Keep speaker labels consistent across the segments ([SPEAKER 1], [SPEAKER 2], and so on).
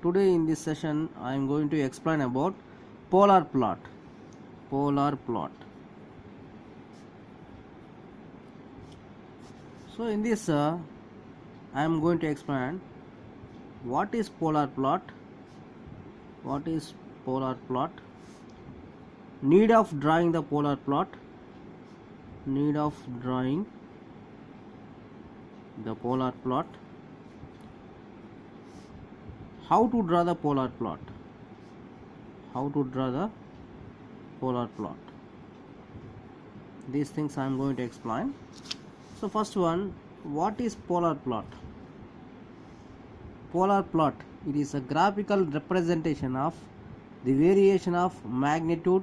[SPEAKER 1] Today in this session I am going to explain about polar plot. Polar plot. So in this I am going to explain what is polar plot, need of drawing the polar plot, how to draw the polar plot, these things I am going to explain. So first one, what is polar plot? Polar plot, it is a graphical representation of the variation of magnitude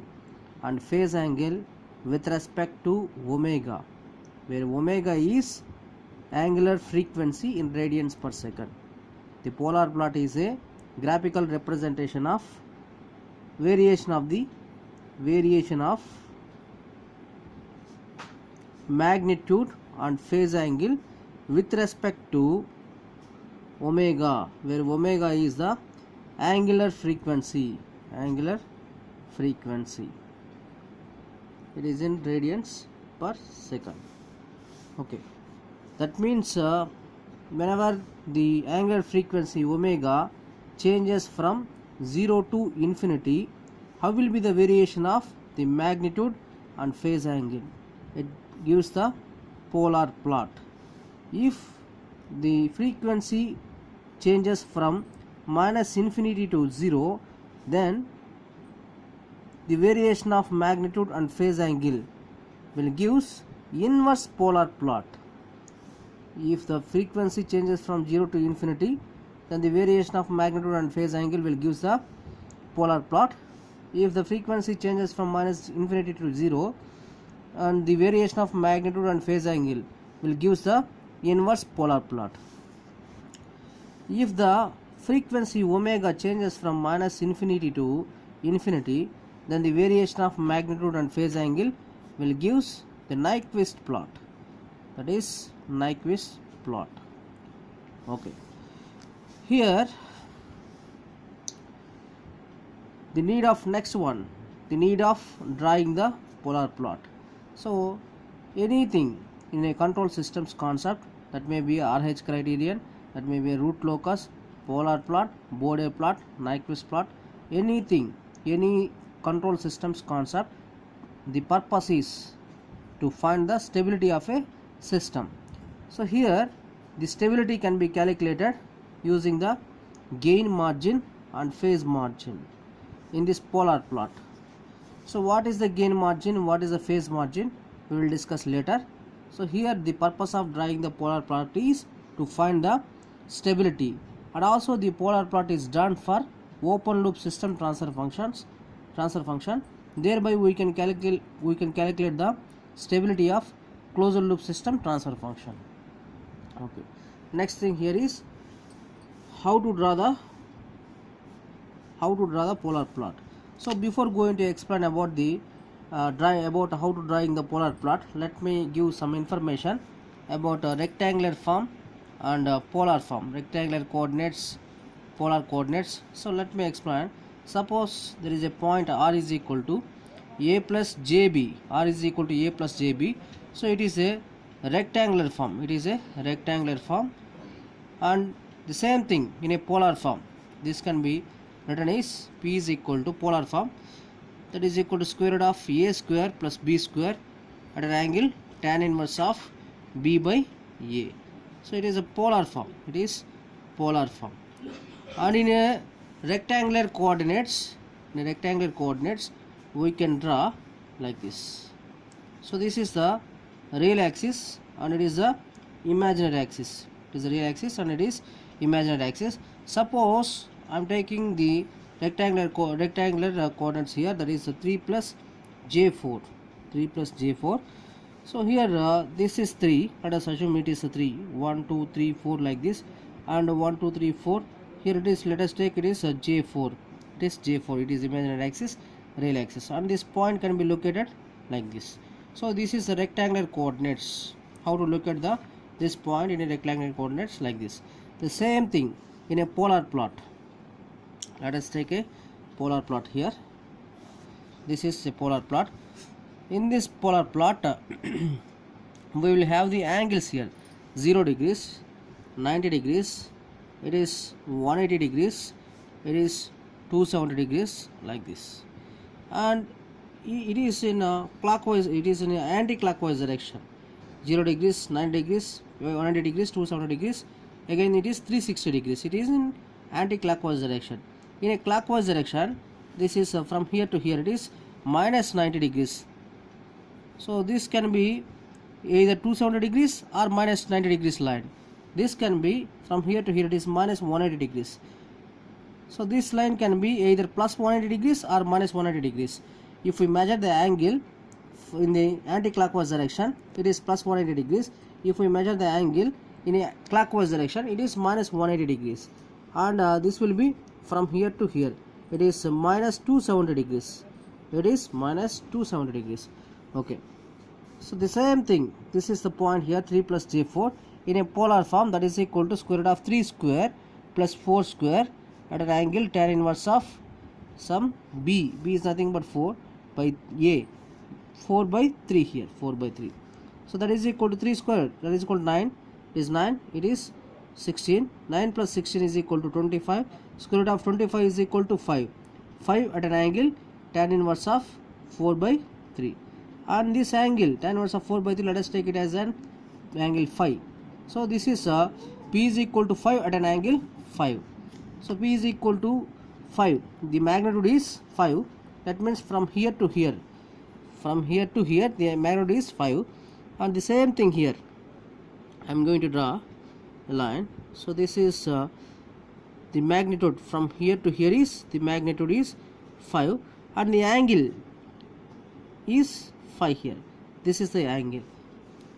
[SPEAKER 1] and phase angle with respect to omega, where omega is angular frequency in radians per second. The polar plot is a graphical representation of variation of magnitude and phase angle with respect to omega, where omega is the angular frequency. It is in radians per second. Okay, that means whenever the angular frequency omega changes from 0 to infinity, how will be the variation of the magnitude and phase angle? It gives the polar plot. If the frequency changes from minus infinity to 0, then the variation of magnitude and phase angle will gives inverse polar plot. If the frequency changes from 0 to infinity, then the variation of magnitude and phase angle will gives the polar plot. If the frequency changes from minus infinity to 0, and the variation of magnitude and phase angle will gives the inverse polar plot. If the frequency omega changes from minus infinity to infinity, then the variation of magnitude and phase angle will gives the Nyquist plot. That is Nyquist plot. Okay. Here the need of drawing the polar plot. So anything in a control systems concept, that may be RH criterion, that may be a root locus, polar plot, Bode plot, Nyquist plot, any control systems concept, the purpose is to find the stability of a system. So here the stability can be calculated using the gain margin and phase margin in this polar plot. So what is the gain margin, what is the phase margin, we will discuss later. So here the purpose of drawing the polar plot is to find the stability, and also the polar plot is done for open loop system transfer function. Thereby we can calculate the stability of closed loop system transfer function. Okay, next thing here is how to draw the polar plot. So before going to explain about the how to drawing the polar plot, let me give some information about rectangular form and polar form, rectangular coordinates, polar coordinates. So let me explain. Suppose there is a point R is equal to a plus jb, so it is a rectangular form, and the same thing in a polar form. This can be written as P is equal to polar form, that is equal to square root of a square plus b square at an angle tan inverse of b by a. So it is a polar form, and in a rectangular coordinates, we can draw like this. So this is the real axis and it is the imaginary axis. Suppose I am taking the rectangular coordinates here, that is 3 plus j4. So here this is 3, let us assume it is 3, 1 2 3 4 like this, and 1 2 3 4. Here it is, let us take it is j4. It is imaginary axis, real axis, and this point can be located like this. So this is the rectangular coordinates. How to look at this point in a rectangular coordinates like this. The same thing in a polar plot. Let us take a polar plot here. This is a polar plot. In this polar plot we will have the angles here: 0 degrees, 90 degrees, it is 180 degrees, it is 270 degrees, like this. And it is in a clockwise, it is in an anti-clockwise direction: 0 degrees, 90 degrees, 180 degrees, 270 degrees. Again it is 360 degrees. It is in anti-clockwise direction. In a clockwise direction, this is from here to here, it is minus 90 degrees. So this can be either 270 degrees or minus 90 degrees line. This can be from here to here, it is minus 180 degrees. So this line can be either plus 180 degrees or minus 180 degrees. If we measure the angle in the anti-clockwise direction, it is plus 180 degrees. If we measure the angle in a clockwise direction, it is minus 180 degrees. And this will be from here to here, it is minus 270 degrees. It is minus 270 degrees. Okay. So the same thing, this is the point here, 3 plus j4 in a polar form, that is equal to square root of 3 square plus 4 square at an angle tan inverse of some b. B is nothing but 4 by a, 4 by 3 here, 4 by 3. So that is equal to 3 square, that is equal to 9, it is 9, it is 16, 9 plus 16 is equal to 25, square root of 25 is equal to 5, 5 at an angle tan inverse of 4 by 3. And this angle tan inverse of 4 by 3, let us take it as an angle phi. So this is P is equal to 5 at an angle 5. So P is equal to 5, the magnitude is 5, that means from here to here, the magnitude is 5. And the same thing here, I am going to draw a line. So this is the magnitude from here to here is, the magnitude is 5, and the angle is phi here. This is the angle,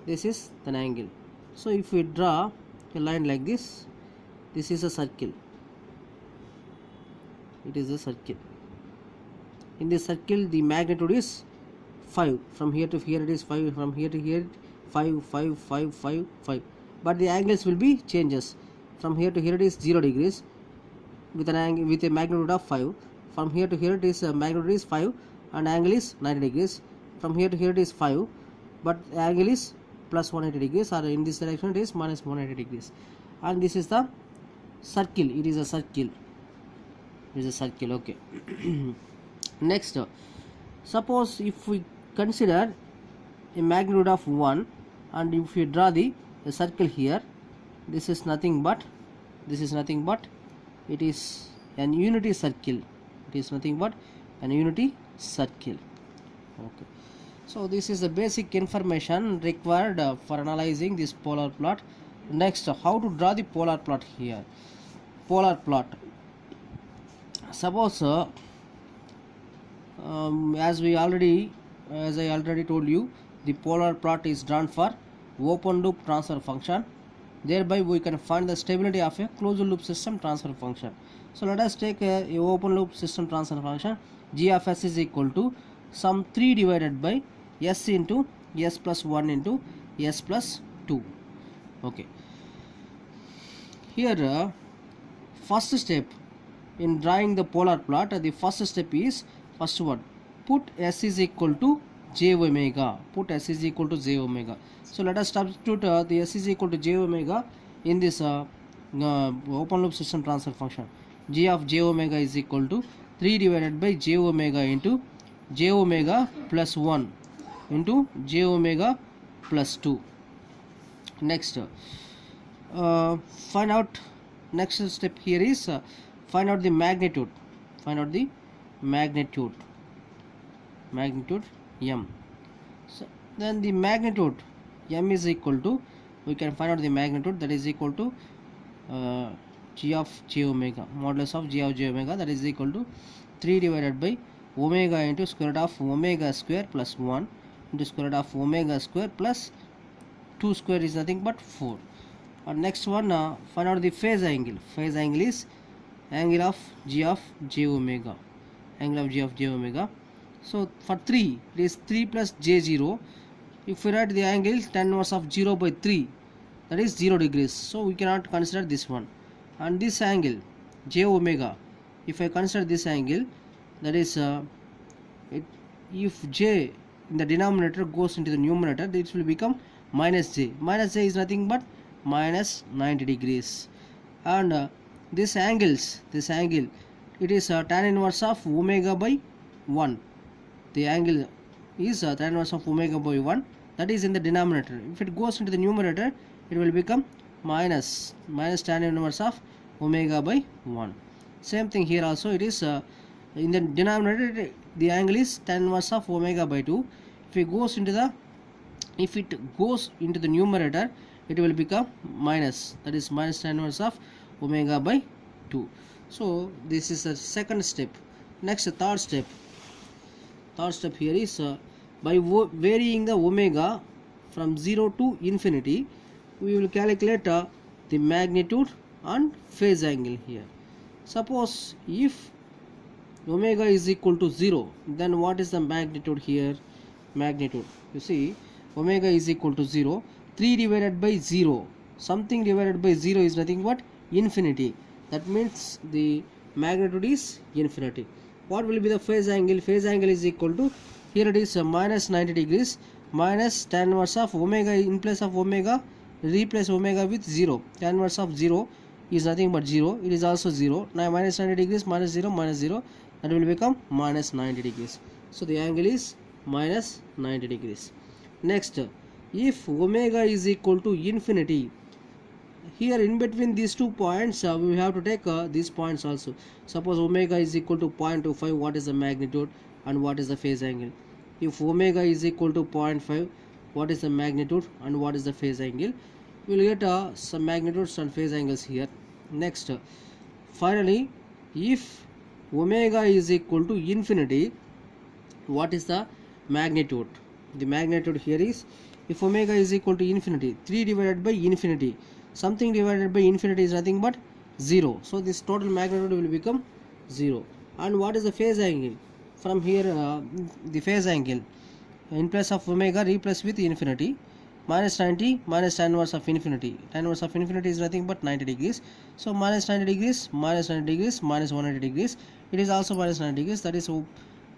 [SPEAKER 1] this is an angle. So if we draw a line like this, this is a circle, it is a circle. In this circle the magnitude is 5, from here to here it is 5, from here to here 5, 5, 5, 5, 5, but the angles will be changes. From here to here it is 0 degrees with an angle with a magnitude of 5. From here to here it is magnitude is 5 and angle is 90 degrees. From here to here it is 5, but angle is plus 180 degrees, or in this direction it is minus 180 degrees. And this is the circle, it is a circle, it is a circle. Okay. Next, suppose if we consider a magnitude of 1, and if we draw the circle here, this is nothing but it is an unity circle, it is nothing but an unity circle. Okay. So this is the basic information required for analyzing this polar plot. Next, how to draw the polar plot here. Polar plot. Suppose as I already told you, the polar plot is drawn for open loop transfer function. Thereby we can find the stability of a closed loop system transfer function. So let us take a open loop system transfer function. G of s is equal to some 3 divided by s into s plus 1 into s plus 2. Okay. Here first step in drawing the polar plot, the first step is, first one, put s is equal to j omega. Put s is equal to j omega. So let us substitute the s is equal to j omega in this open loop system transfer function. G of j omega is equal to 3 divided by j omega into j omega plus 1 into j omega plus 2. Next, find out, next step here is find out the magnitude. Find out the magnitude m. So then the magnitude m is equal to, we can find out the magnitude, that is equal to g of j omega, modulus of g of j omega, that is equal to 3 divided by omega into square root of omega square plus 1 into square root of omega square plus 2 square is nothing but 4. And next one, find out the phase angle. Phase angle is angle of g of j omega, angle of g of j omega. So for 3, it is 3 plus j0. If we write the angle tan inverse of 0 by 3, that is 0 degrees. So we cannot consider this one. And this angle j omega if I consider this angle, that is if j in the denominator goes into the numerator, this will become minus j. Minus j is nothing but minus 90 degrees. And this angle, it is tan inverse of omega by 1. The angle is tan inverse of omega by 1, that is in the denominator. If it goes into the numerator, it will become minus tan inverse of omega by 1. Same thing here also, it is in the denominator the angle is tan inverse of omega by 2. If it goes into the numerator, it will become minus, that is minus tan inverse of omega by 2. So this is the second step. Next, the third step here is by varying the omega from 0 to infinity, we will calculate the magnitude and phase angle here. Suppose if omega is equal to 0, then what is the magnitude here? Magnitude, you see, omega is equal to 0, 3 divided by 0, something divided by 0 is nothing but infinity. That means the magnitude is infinity. What will be the phase angle? Phase angle is equal to, here it is minus 90 degrees, minus tan inverse of omega. In place of omega, replace omega with 0. Tan inverse of 0 is nothing but 0. It is also 0. Now minus 90 degrees minus 0 minus 0, that will become minus 90 degrees. So the angle is minus 90 degrees. Next, if omega is equal to infinity, here in between these 2 points we have to take these points also. Suppose omega is equal to 0.25, what is the magnitude and what is the phase angle? If omega is equal to 0.5, what is the magnitude and what is the phase angle? We will get some magnitudes and phase angles here. Next, finally, if omega is equal to infinity, what is the magnitude? The magnitude here is, if omega is equal to infinity, 3 divided by infinity, something divided by infinity is nothing but 0. So this total magnitude will become 0. And what is the phase angle? From here the phase angle, in place of omega replace with infinity, minus 90 minus tan inverse of infinity. Tan inverse of infinity is nothing but 90 degrees. So minus 90 degrees minus 90 degrees minus 180 degrees. It is also minus 90 degrees, that is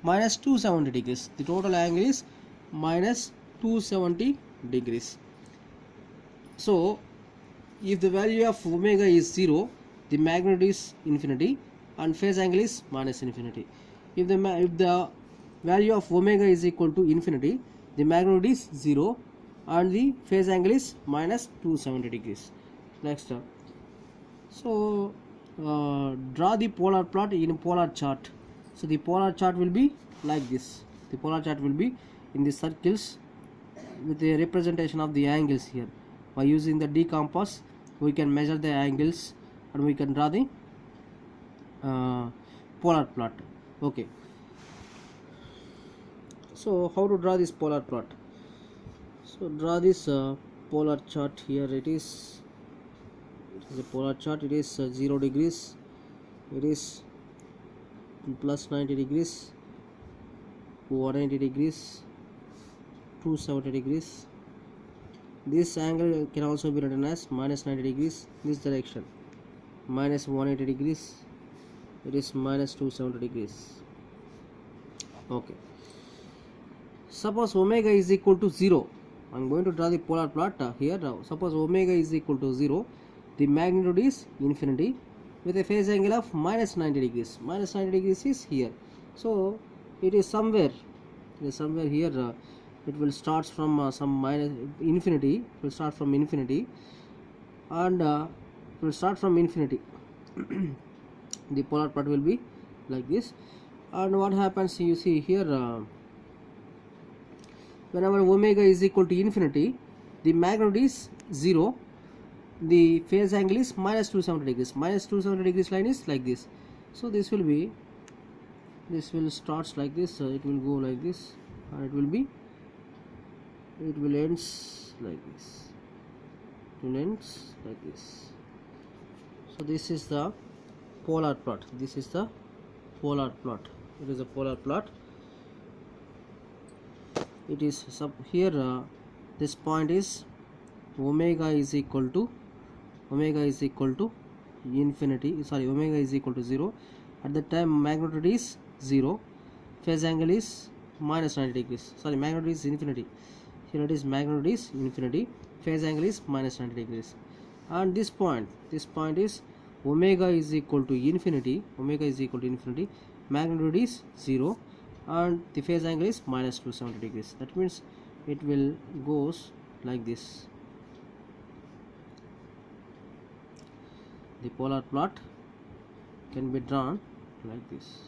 [SPEAKER 1] minus 270 degrees. The total angle is minus 270 degrees. So if the value of omega is 0, the magnitude is infinity and phase angle is minus infinity. If the value of omega is equal to infinity, the magnitude is 0 and the phase angle is minus 270 degrees. Next, so draw the polar plot in polar chart. So the polar chart will be like this. The polar chart will be in the circles with the representation of the angles here. By using the D compass, we can measure the angles and we can draw the polar plot. Okay, so how to draw this polar plot? So draw this polar chart here. It is a polar chart. It is 0 degrees, it is plus 90 degrees, 180 degrees, 270 degrees. This angle can also be written as minus 90 degrees, this direction minus 180 degrees, it is minus 270 degrees. Okay, suppose omega is equal to 0. I am going to draw the polar plot here now. Suppose omega is equal to 0, the magnitude is infinity with a phase angle of minus 90 degrees. Minus 90 degrees is here. So it is somewhere here. It will start from some minus infinity. It will start from infinity and it will start from infinity. The polar plot will be like this. And what happens, you see here, whenever omega is equal to infinity, the magnitude is 0, the phase angle is minus 270 degrees. Minus 270 degrees line is like this. So this will starts like this, it will go like this, and it will ends like this. It will ends like this. So this is the polar plot. This is the polar plot. It is a polar plot. It is here this point is omega is equal to infinity. Sorry, omega is equal to 0. At that time magnitude is 0, phase angle is minus 90 degrees. Sorry, magnitude is infinity. Here it is magnitude is infinity, phase angle is minus 90 degrees. And this point is omega is equal to infinity, magnitude is 0, and the phase angle is minus 270 degrees. That means it will goes like this. The polar plot can be drawn like this.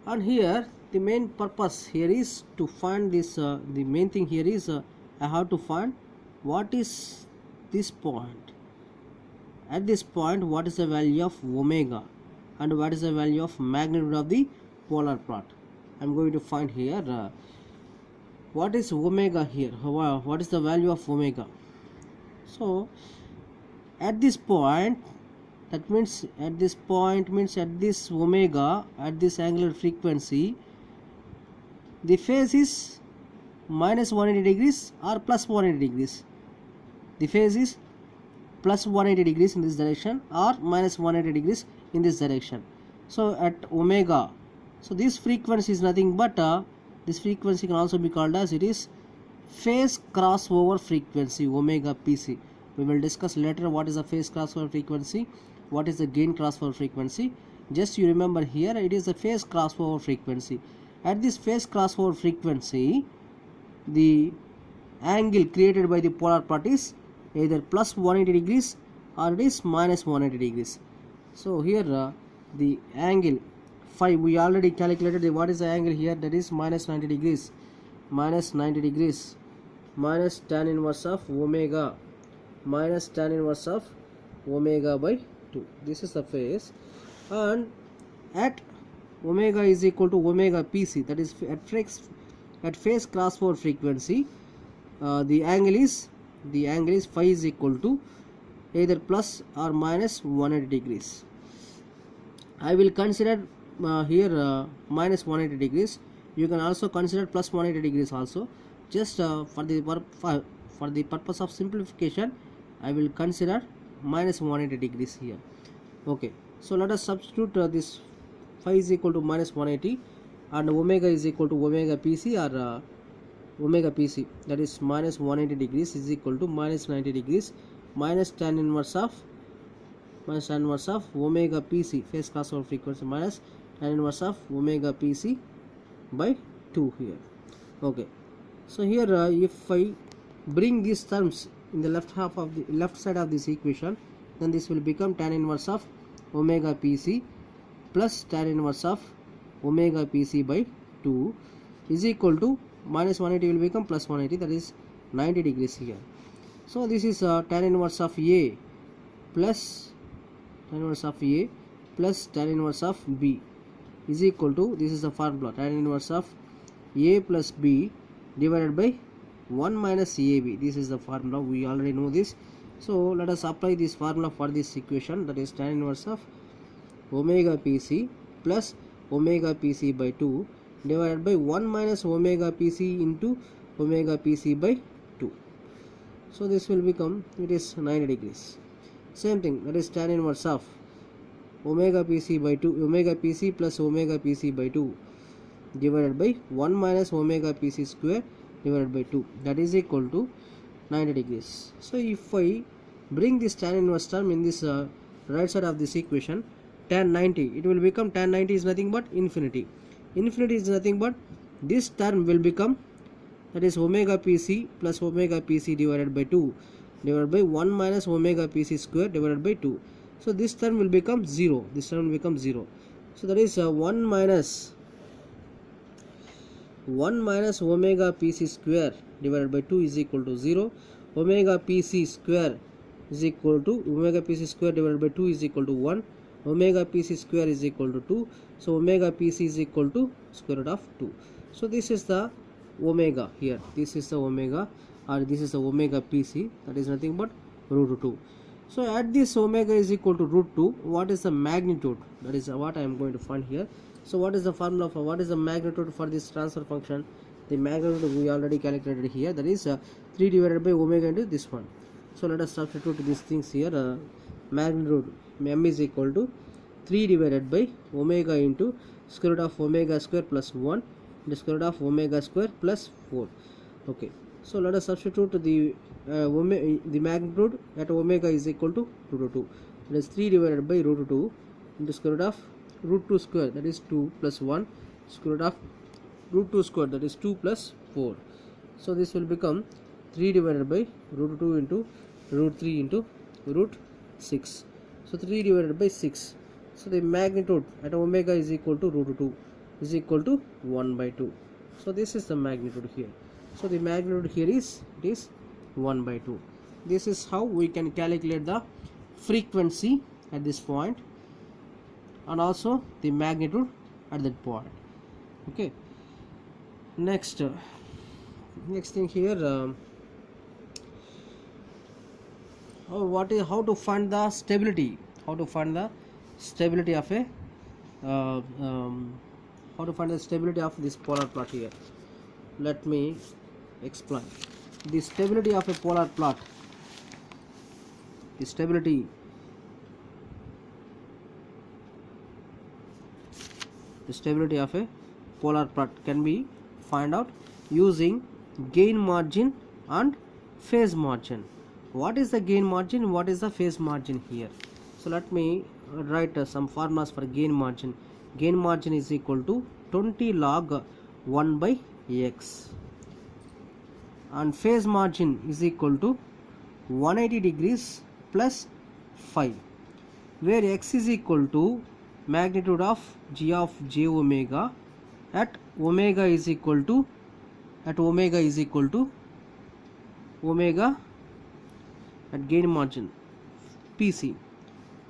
[SPEAKER 1] And here the main purpose here is to find this, the main thing here is I have to find what is this point. At this point, what is the value of omega and what is the value of magnitude of the polar plot. I am going to find here what is omega here, what is the value of omega. So at this point, that means at this point means at this omega, at this angular frequency, the phase is minus 180 degrees or plus 180 degrees. The phase is plus 180 degrees in this direction or minus 180 degrees in this direction. So at omega, so this frequency is nothing but this frequency can also be called as it is phase crossover frequency, omega PC. We will discuss later what is the phase crossover frequency, what is the gain crossover frequency. Just you remember here it is the phase crossover frequency. At this phase crossover frequency, the angle created by the polar plot is either plus 180 degrees or it is minus 180 degrees. So here the angle phi, we already calculated what is the angle here, that is minus 90 degrees, minus tan inverse of omega, minus tan inverse of omega by 2. This is the phase. And at omega is equal to omega PC, that is at phase crossover frequency, the angle is phi is equal to either plus or minus 180 degrees. I will consider here minus 180 degrees. You can also consider plus 180 degrees also. Just for the purpose of simplification, I will consider minus 180 degrees here. Okay, so let us substitute this phi is equal to minus 180 and omega is equal to omega PC or omega PC, that is minus 180 degrees is equal to minus 90 degrees minus tan inverse of omega PC, phase crossover frequency, minus tan inverse of omega PC by 2 here. Okay, so here if I bring these terms in the left side of this equation, then this will become tan inverse of omega PC plus tan inverse of omega PC by 2 is equal to minus 180 will become plus 180, that is 90 degrees here. So this is tan inverse of A plus tan inverse of B is equal to, this is the formula, tan inverse of A plus B divided by 1 minus AB. This is the formula, we already know this. So let us apply this formula for this equation, that is tan inverse of omega PC plus omega PC by 2 divided by 1 minus omega PC into omega PC by 2. So this will become, it is 90 degrees. Same thing, that is tan inverse of omega PC by 2, omega PC plus omega PC by 2 divided by 1 minus omega PC square divided by 2, that is equal to 90 degrees. So if I bring this tan inverse term in this right side of this equation, tan 90, it will become, tan 90 is nothing but infinity. Infinity is nothing but this term will become, that is omega PC plus omega PC divided by 2 divided by 1 minus omega PC square divided by 2. So this term will become 0. This term will become 0. So that is 1 minus omega PC square divided by 2 is equal to 0. Omega PC square is equal to, omega PC square divided by 2 is equal to 1. Omega PC square is equal to 2. So omega PC is equal to square root of 2. So this is the omega here. This is the omega, or this is the omega PC, that is nothing but root 2. So at this omega is equal to root 2, what is the magnitude? That is what I am going to find here. So what is the formula for what is the magnitude for this transfer function? The magnitude we already calculated here, that is 3 divided by omega into this one. So let us substitute these things here. Magnitude m is equal to 3 divided by omega into square root of omega square plus 1 into square root of omega square plus 4. Okay, so let us substitute the magnitude at omega is equal to root 2. That is 3 divided by root 2 into square root of root 2 square, that is 2 plus 1, square root of root 2 square, that is 2 plus 4. So this will become 3 divided by root 2 into root 3 into root 6. So 3 divided by 6. So the magnitude at omega is equal to root 2 is equal to 1 by 2. So this is the magnitude here. So the magnitude here is 1 by 2. This is how we can calculate the frequency at this point and also the magnitude at that point. Okay. Next thing here, how to find the stability? How to find the stability of a how to find the stability of this polar plot here? Let me explain. The stability of a polar plot. The stability of a polar plot can be find out using gain margin and phase margin. What is the gain margin? What is the phase margin here? So let me write some formulas for gain margin. Gain margin is equal to 20 log 1 by x, and phase margin is equal to 180 degrees plus 5, where x is equal to magnitude of g of j omega at omega is equal to omega at gain margin PC.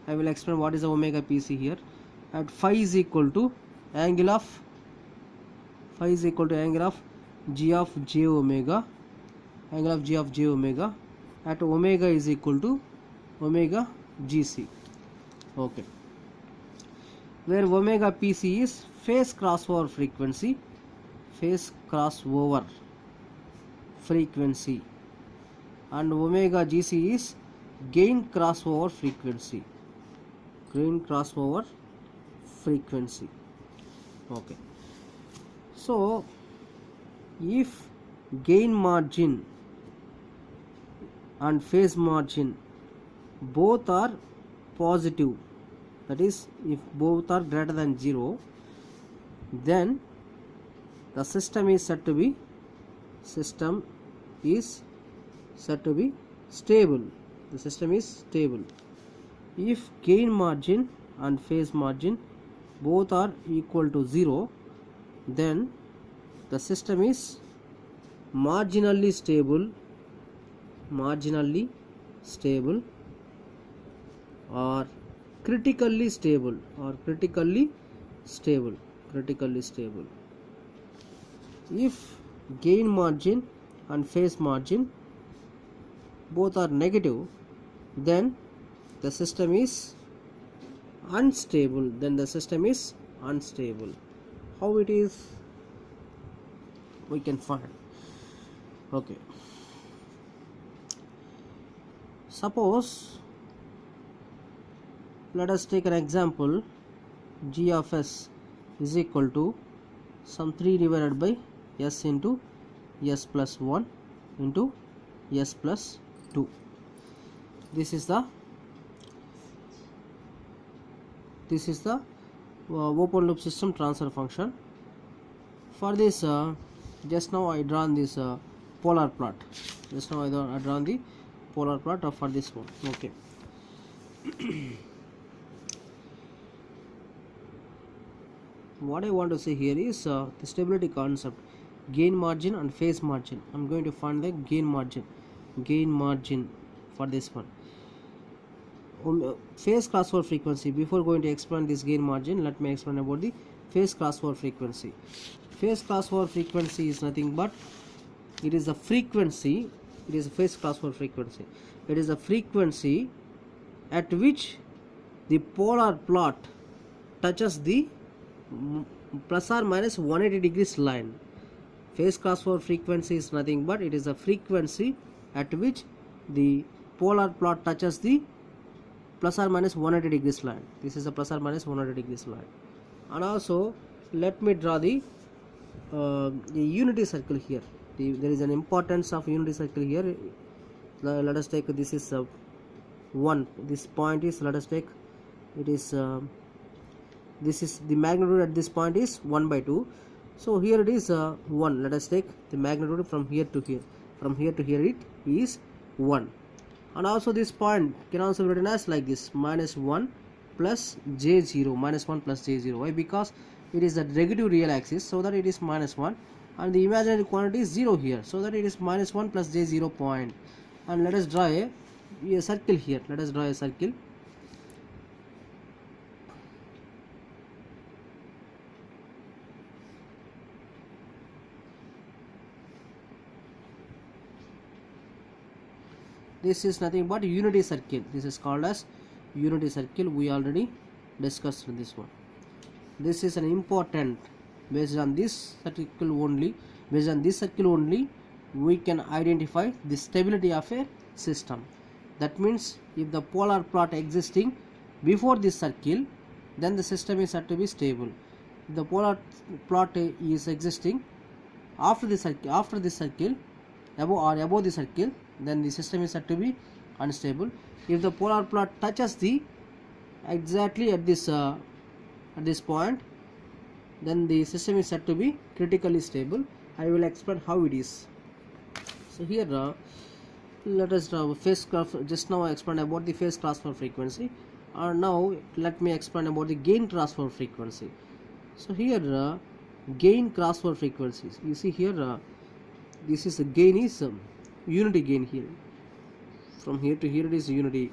[SPEAKER 1] I will explain what is the omega PC here. At phi is equal to angle of g of j omega, at omega is equal to omega gc. Okay, where omega PC is phase crossover frequency, and omega gc is gain crossover frequency. Okay, so if gain margin and phase margin both are positive, that is if both are greater than 0, then the system is said to be stable. The system is stable. If gain margin and phase margin both are equal to 0, then the system is marginally stable or critically stable If gain margin and phase margin both are negative, then the system is unstable. How it is, we can find. Okay, suppose let us take an example. G of s is equal to some 3 divided by s into s plus 1 into s plus 2. This is the open loop system transfer function. For this, just now I drawn this polar plot. I drawn the polar plot for this one. Okay. What I want to say here is the stability concept, gain margin and phase margin. I'm going to find the gain margin for this one. Phase crossover frequency. Before going to explain this gain margin, let me explain about the phase crossover frequency. Phase crossover frequency is nothing but it is a frequency. It is a phase crossover frequency. It is a frequency at which the polar plot touches the plus or minus 180 degrees line. Phase crossover frequency is nothing but it is a frequency at which the polar plot touches the plus or minus 180 degrees line. This is a plus or minus 180 degrees line. And also let me draw the unity circle here. There is an importance of unity circle here. Let us take this is 1. This point is, let us take it is this is the magnitude at this point is 1 by 2. So here it is 1. Let us take the magnitude from here to here. From here to here it is 1. And also this point can also be written as like this, minus 1 plus j0, minus 1 plus j0. Why? Because it is the negative real axis, so that it is minus 1, and the imaginary quantity is 0 here, so that it is minus 1 plus j0 point. And let us draw a circle here. Let us draw a circle. This is nothing but unity circle. This is called as unity circle. We already discussed this one. This is an important, based on this circle only, we can identify the stability of a system. That means if the polar plot existing before this circle, then the system is said to be stable. If the polar plot is existing after this circle, above the circle, then the system is said to be unstable. If the polar plot touches the exactly at this point, then the system is said to be critically stable. I will explain how it is. So here let us draw phase graph. Just now I explained about the phase transfer frequency, and now let me explain about the gain transfer frequency. So here gain transfer frequencies, you see here this is a gain is unity gain here. From here to here it is unity,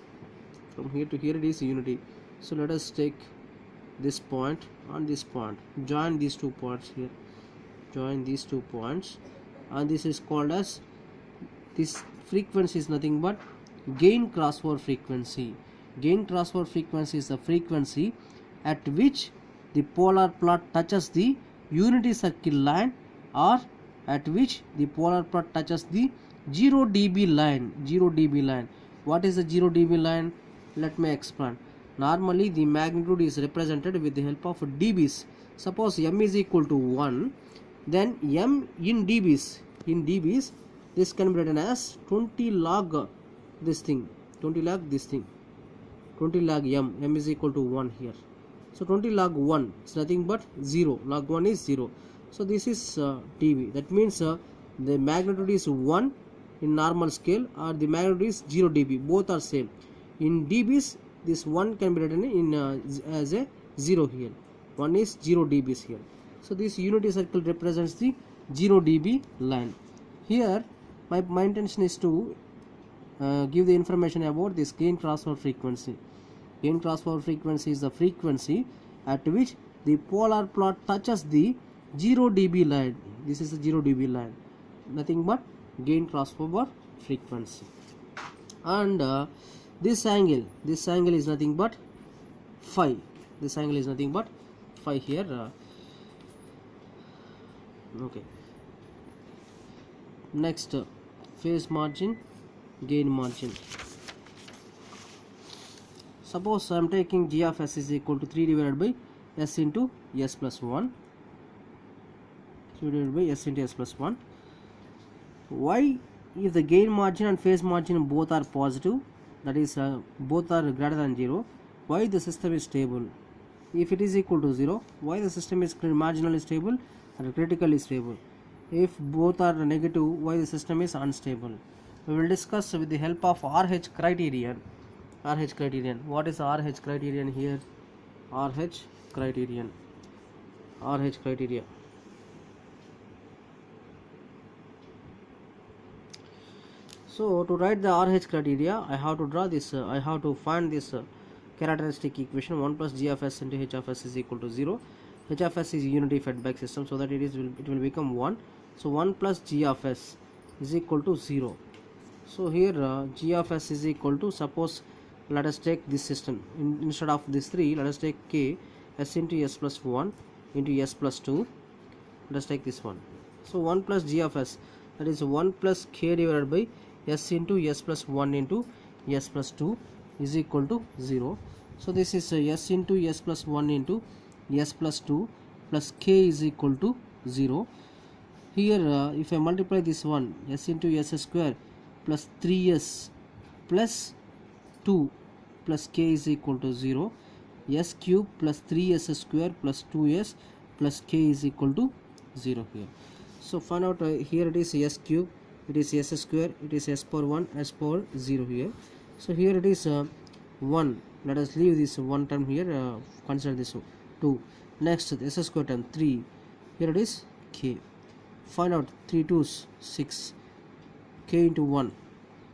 [SPEAKER 1] from here to here it is unity. So let us take this point and this point, join these 2 points here, join these 2 points, and this is called as, this frequency is nothing but gain transfer frequency. Gain transfer frequency is the frequency at which the polar plot touches the unity circle line, or at which the polar plot touches the 0 dB line. 0 dB line. What is the 0 dB line? Let me explain. Normally the magnitude is represented with the help of dBs. Suppose m is equal to 1, then m in dBs. In dBs, this can be written as 20 log this thing, 20 log this thing, 20 log m is equal to 1 here. So 20 log 1 is nothing but 0, log 1 is 0. So this is dB. That means the magnitude is 1 in normal scale, or the magnitude is 0 dB. Both are same. In dBs, this 1 can be written in as a 0 here. 1 is 0 dBs here. So this unity circle represents the 0 dB line. Here my intention is to give the information about this gain transfer frequency. Gain transfer frequency is the frequency at which the polar plot touches the 0 dB line. This is the 0 dB line. Nothing but gain transfer frequency. And this angle is nothing but phi. This angle is nothing but phi here. Okay. Next, phase margin, gain margin. Suppose I am taking g of s is equal to 3 divided by s into s plus 1. 3 divided by s into s plus 1. Why, if the gain margin and phase margin both are positive, that is both are greater than 0, why the system is stable? If it is equal to 0, why the system is marginally stable and critically stable? If both are negative, why the system is unstable? We will discuss with the help of RH criterion. RH criterion. What is RH criterion here? RH criterion. RH criteria. So to write the RH criteria, I have to draw this. I have to find this characteristic equation 1 plus g of s into h of s is equal to 0. H of s is a unity feedback system, so that it will become 1. So 1 plus g of s is equal to 0. So here g of s is equal to, suppose let us take this system, instead of this 3 let us take k s into s plus 1 into s plus 2. Let us take this one. So 1 plus g of s, that is 1 plus k divided by s into s plus 1 into s plus 2 is equal to 0. So this is s into s plus 1 into s plus 2 plus k is equal to 0. Here if I multiply this one, s into s square plus 3s plus 2 plus k is equal to 0, s cube plus 3s square plus 2s plus k is equal to 0 here. So find out here it is s cube, it is s square, it is s power 1, s power 0 here. So here it is 1, let us leave this 1 term here, consider this 2. Next s square term 3, here it is k. Find out 3 2's 6, k into 1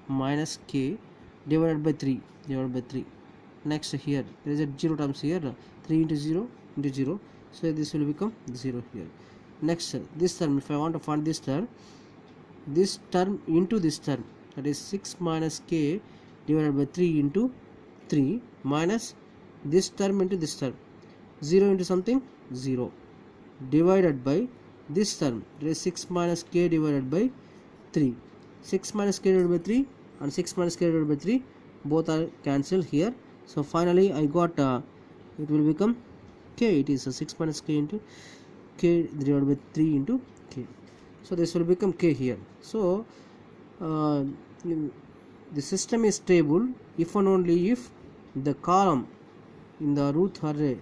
[SPEAKER 1] minus k divided by 3 divided by 3. Next here there is a 0 terms here, 3 into 0 into 0, so this will become 0 here. Next this term, if I want to find this term into this term, that is 6 minus k divided by 3 into 3 minus this term into this term, 0 into something 0 divided by this term, that is 6 minus k divided by 3. 6 minus k divided by 3 and 6 minus k divided by 3 both are cancelled here. So finally I got it will become k, it is 6 minus k into k divided by 3 into k. So this will become k here. So the system is stable if and only if the column in the root array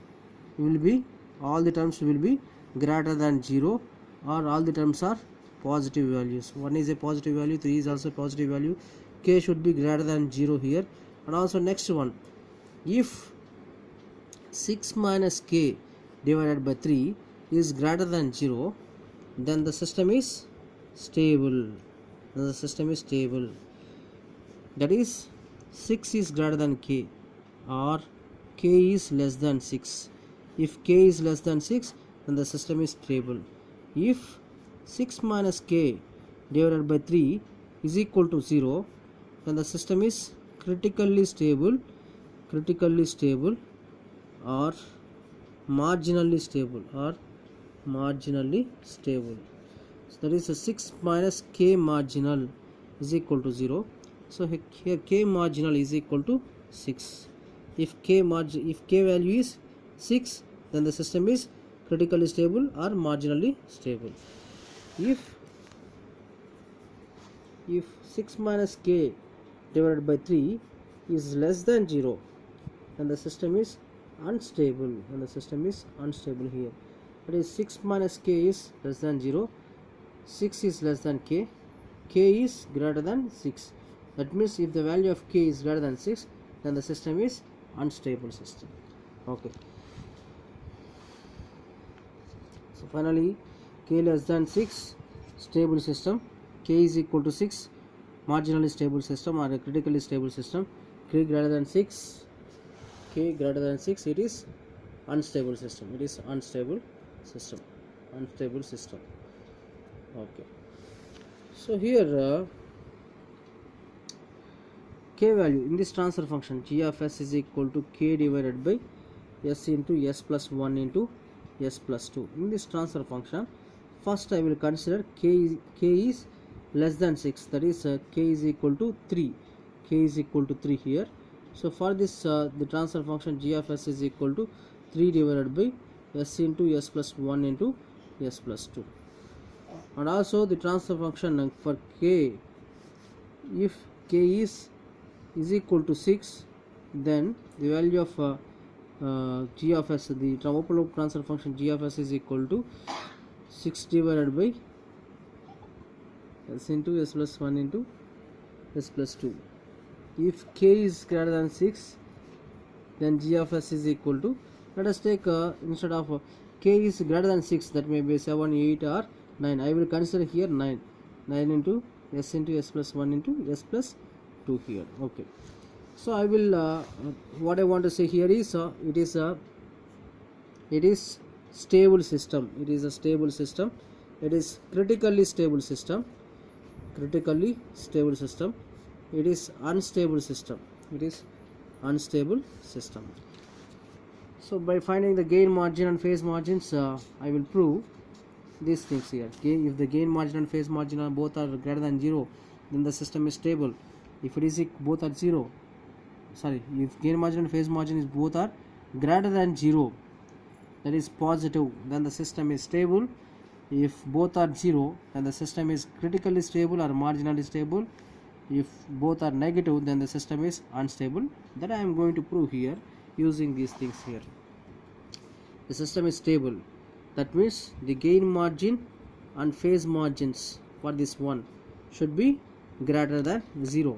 [SPEAKER 1] will be, all the terms will be greater than 0, or all the terms are positive values. 1 is a positive value, 3 is also a positive value, k should be greater than 0 here. And also next one, if 6 minus k divided by 3 is greater than 0, then the system is stable. That is 6 is greater than k, or k is less than 6. If k is less than 6, then the system is stable. If 6 minus k divided by 3 is equal to 0, then the system is critically stable or marginally stable, So that is a 6 minus k marginal is equal to 0. So here k marginal is equal to 6. If k value is 6, then the system is critically stable or marginally stable. If 6 minus k divided by 3 is less than 0, then the system is unstable, here. That is 6 minus k is less than 0, 6 is less than k is greater than 6. That means if the value of k is greater than 6, then the system is unstable system. Okay. So finally, k less than 6, stable system. K is equal to 6, marginally stable system or a critically stable system. K greater than 6, it is unstable system. Unstable system. Okay. So here k value in this transfer function g of s is equal to k divided by s into s plus 1 into s plus 2. In this transfer function, first I will consider k is less than 6, that is k is equal to 3. K is equal to 3 here. So for this the transfer function g of s is equal to 3 divided by s into s plus 1 into s plus 2. And also the transfer function for k, if k is equal to 6, then the value of g of s, the open loop transfer function g of s is equal to 6 divided by s into s plus 1 into s plus 2. If k is greater than 6, then g of s is equal to, let us take instead of k is greater than 6, that may be 7, 8 or 9. I will consider here 9 into s plus 1 into s plus 2 here. Okay. So I will what I want to say here is it is stable system. It is a stable system. It is critically stable system. It is unstable system. So by finding the gain margin and phase margins, I will prove these things here. If the gain margin and phase margin are both are greater than 0, then the system is stable. If it is both are 0, if gain margin and phase margin is both are greater than 0, that is positive, then the system is stable. If both are 0, then the system is critically stable or marginally stable. If both are negative, then the system is unstable. That I am going to prove here using these things here. The system is stable, that means the gain margin and phase margins for this one should be greater than 0.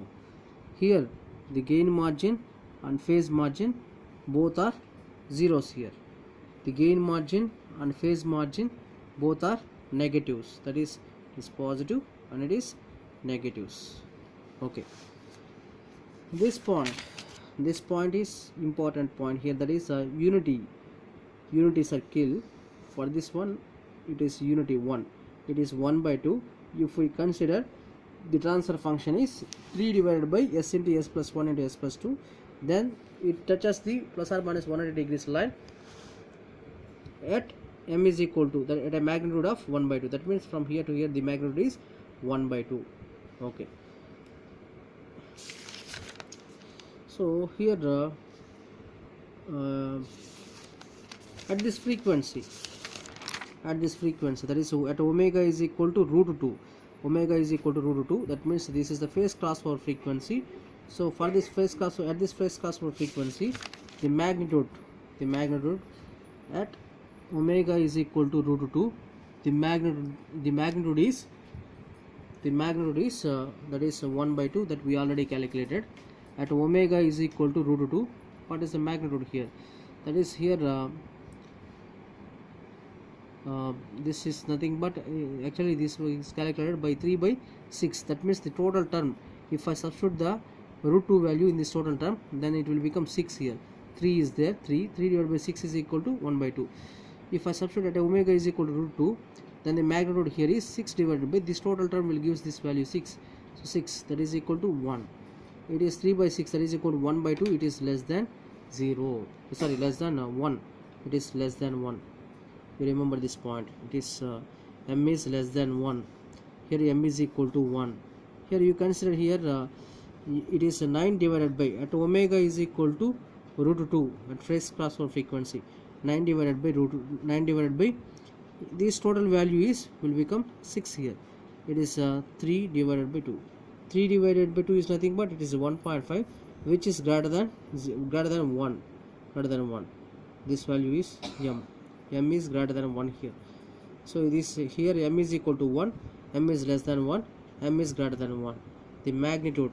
[SPEAKER 1] Here the gain margin and phase margin both are zeros. Here the gain margin and phase margin both are negatives, that is positive and it is negatives. Okay, this point is important point here, that is a unity circle. For this one it is unity 1, it is 1 by 2. If we consider the transfer function is 3 divided by s into s plus 1 into s plus 2, then it touches the plus or minus 180 degrees line at m is equal to that at a magnitude of 1 by 2. That means from here to here the magnitude is 1 by 2. Okay, so here at this frequency, that is at omega is equal to root 2, that means this is the phase crossover frequency. So for this phase crossover, at this phase crossover frequency, the magnitude at omega is equal to root 2. The magnitude is that is 1 by 2, that we already calculated. At omega is equal to root 2, what is the magnitude here? That is here this is nothing but actually this is calculated by 3 by 6. That means the total term, if I substitute the root 2 value in this total term, then it will become 6 here. 3 is there, 3 divided by 6 is equal to 1 by 2. If I substitute at omega is equal to root 2, then the magnitude here is 6 divided by this total term will give this value 6. So 6, that is equal to 1. It is 3 by 6, that is equal to 1 by 2. It is less than 0, less than 1. It is less than 1. You remember this point. It is m is less than 1. Here m is equal to 1. Here you consider here it is 9 divided by, at omega is equal to root 2 at phase crossover frequency, 9 divided by this total value is will become 6 here. It is 3 divided by 2. 3 divided by 2 is nothing but it is 1.5, which is greater than 1. This value is m is greater than 1 here. So this here m is equal to 1, m is less than 1, m is greater than 1. The magnitude,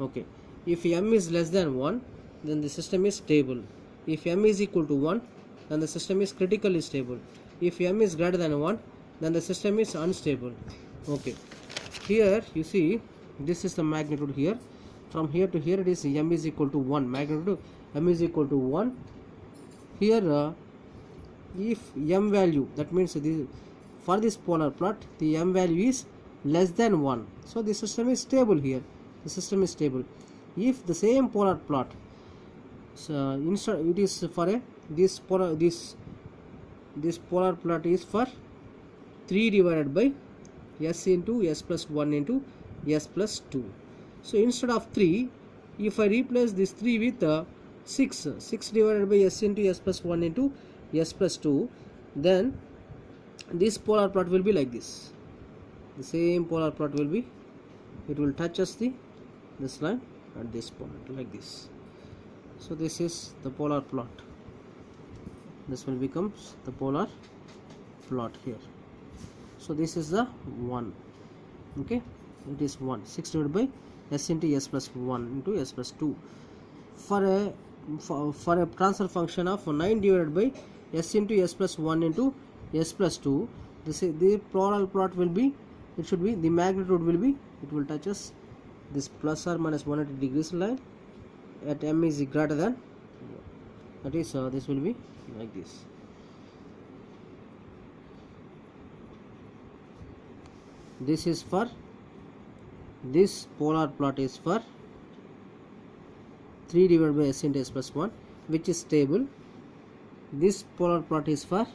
[SPEAKER 1] okay, if m is less than 1, then the system is stable. If m is equal to 1, then the system is critically stable. If m is greater than 1, then the system is unstable. Okay, here you see this is the magnitude here. From here to here it is m is equal to 1, magnitude m is equal to 1. Here if m value, that means for this polar plot the m value is less than 1, so the system is stable here. The system is stable. If the same polar plot, instead it is for this polar plot is for 3 divided by s into s plus 1 into s plus 2. So instead of 3, if I replace this 3 with 6 divided by s into s plus 1 into s plus 2, then this polar plot will be like this. The same polar plot will be, it will touch us this line at this point like this. So this is the polar plot. This will become the polar plot here. So this is the 1. Okay, it is 1. 6 divided by s into s plus 1 into s plus 2. For a transfer function of 9 divided by s into s plus 1 into s plus 2, the polar plot will be, it should be, the magnitude will be, it will touch us this plus or minus 180 degrees line at m is greater than, that is this will be like this. This is for, this polar plot is for 3 divided by s into s plus 1, which is stable. This polar plot is for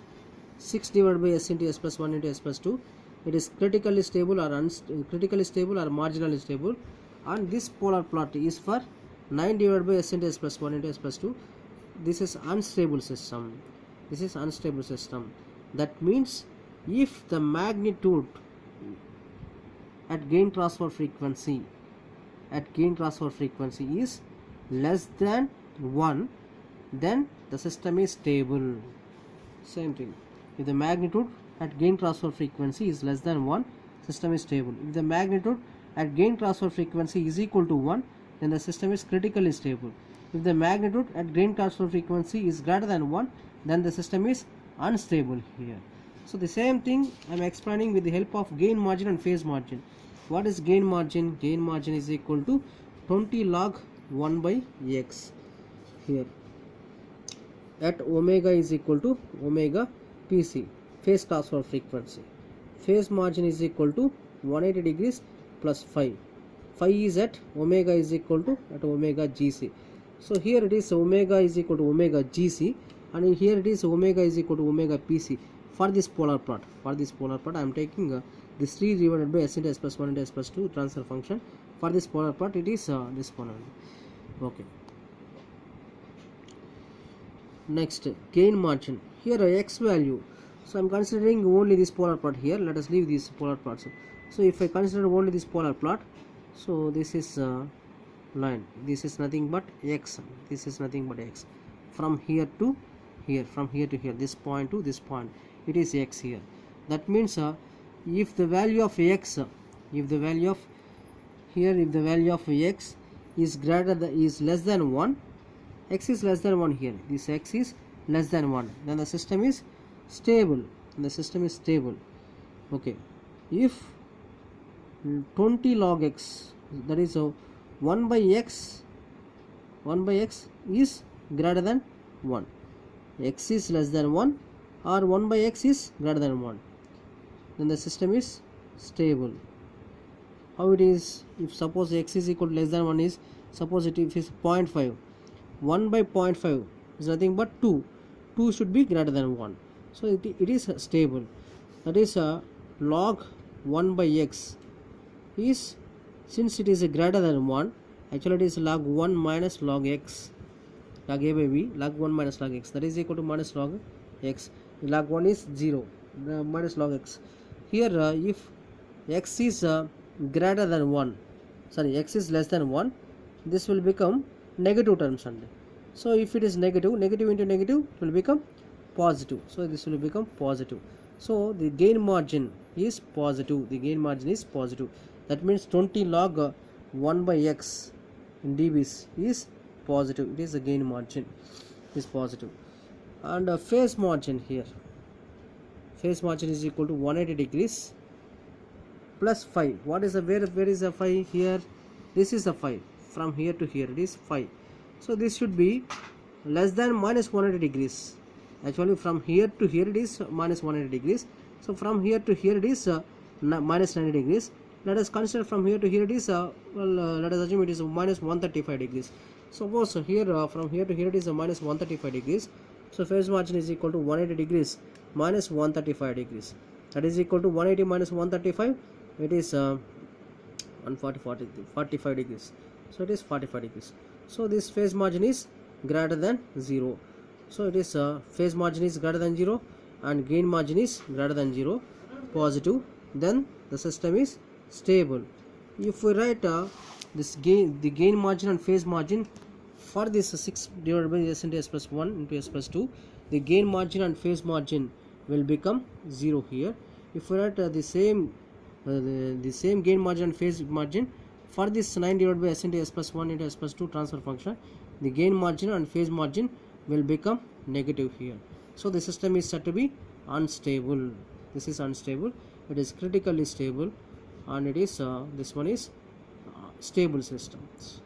[SPEAKER 1] 6 divided by s into s plus 1 into s plus 2. It is critically stable or marginally stable. And this polar plot is for 9 divided by s into s plus 1 into s plus 2. This is unstable system. This is unstable system. That means if the magnitude at gain transfer frequency is less than 1, then the system is stable. Same thing. If the magnitude at gain transfer frequency is less than 1, system is stable. If the magnitude at gain transfer frequency is equal to 1, then the system is critically stable. If the magnitude at gain transfer frequency is greater than 1, then the system is unstable here. So the same thing I am explaining with the help of gain margin and phase margin. What is gain margin? Gain margin is equal to 20 log 1 by x here at omega is equal to omega pc, phase transfer frequency. Phase margin is equal to 180 degrees plus phi. Phi is at omega is equal to at omega gc. So here it is omega is equal to omega gc, and here it is omega is equal to omega pc. For this polar plot, I am taking this 3 divided by s into s plus 1 into s plus 2 transfer function. For this polar plot, it is this one. Okay. Next, gain margin. Here x value. So I am considering only this polar plot here. Let us leave these polar plots. So if I consider only this polar plot, so this is line. This is nothing but x. This is nothing but x. From here to here, from here to here, this point to this point, it is x here. That means if the value of x, if the value of x is less than 1, x is less than 1 here, this x is less than 1, then the system is stable. Okay. If 20 log x, that is 1 by x is greater than 1, x is less than 1 or 1 by x is greater than 1, then the system is stable. How it is? If suppose x is equal to less than 1 is, suppose it is 0.5, 1 by 0.5 is nothing but 2 should be greater than 1, so it is stable. That is log 1 by x is, since it is greater than 1, actually it is log 1 minus log x, log a by b, log 1 minus log x, that is equal to minus log x. Log 1 is 0, minus log x. Here if x is greater than 1, sorry, x is less than 1, this will become negative terms only. So if it is negative into negative, it will become positive, so this will become positive. So the gain margin is positive. That means 20 log 1 by x in dBs is positive. It is the gain margin is positive. And phase margin here, phase margin is equal to 180 degrees plus phi. What is the where is the phi here? This is the phi. From here to here it is phi. So this should be less than minus 180 degrees. Actually from here to here it is minus 180 degrees. So from here to here it is minus 90 degrees. Let us consider from here to here it is let us assume it is minus 135 degrees. Suppose here from here to here it is minus 135 degrees. So phase margin is equal to 180 degrees minus 135 degrees. That is equal to 180 minus 135. It is 45 degrees. So it is 45 degrees. So this phase margin is greater than 0. So it is phase margin is greater than 0 and gain margin is greater than 0, positive. Then the system is stable. If we write the gain margin and phase margin for this 6 divided by s into s plus 1 into s plus 2, the gain margin and phase margin will become 0 here. If we write the same gain margin and phase margin for this 9 divided by s into s plus 1 into s plus 2 transfer function, the gain margin and phase margin will become negative here. So the system is said to be unstable. This is unstable. It is critically stable, and it is this one is stable systems.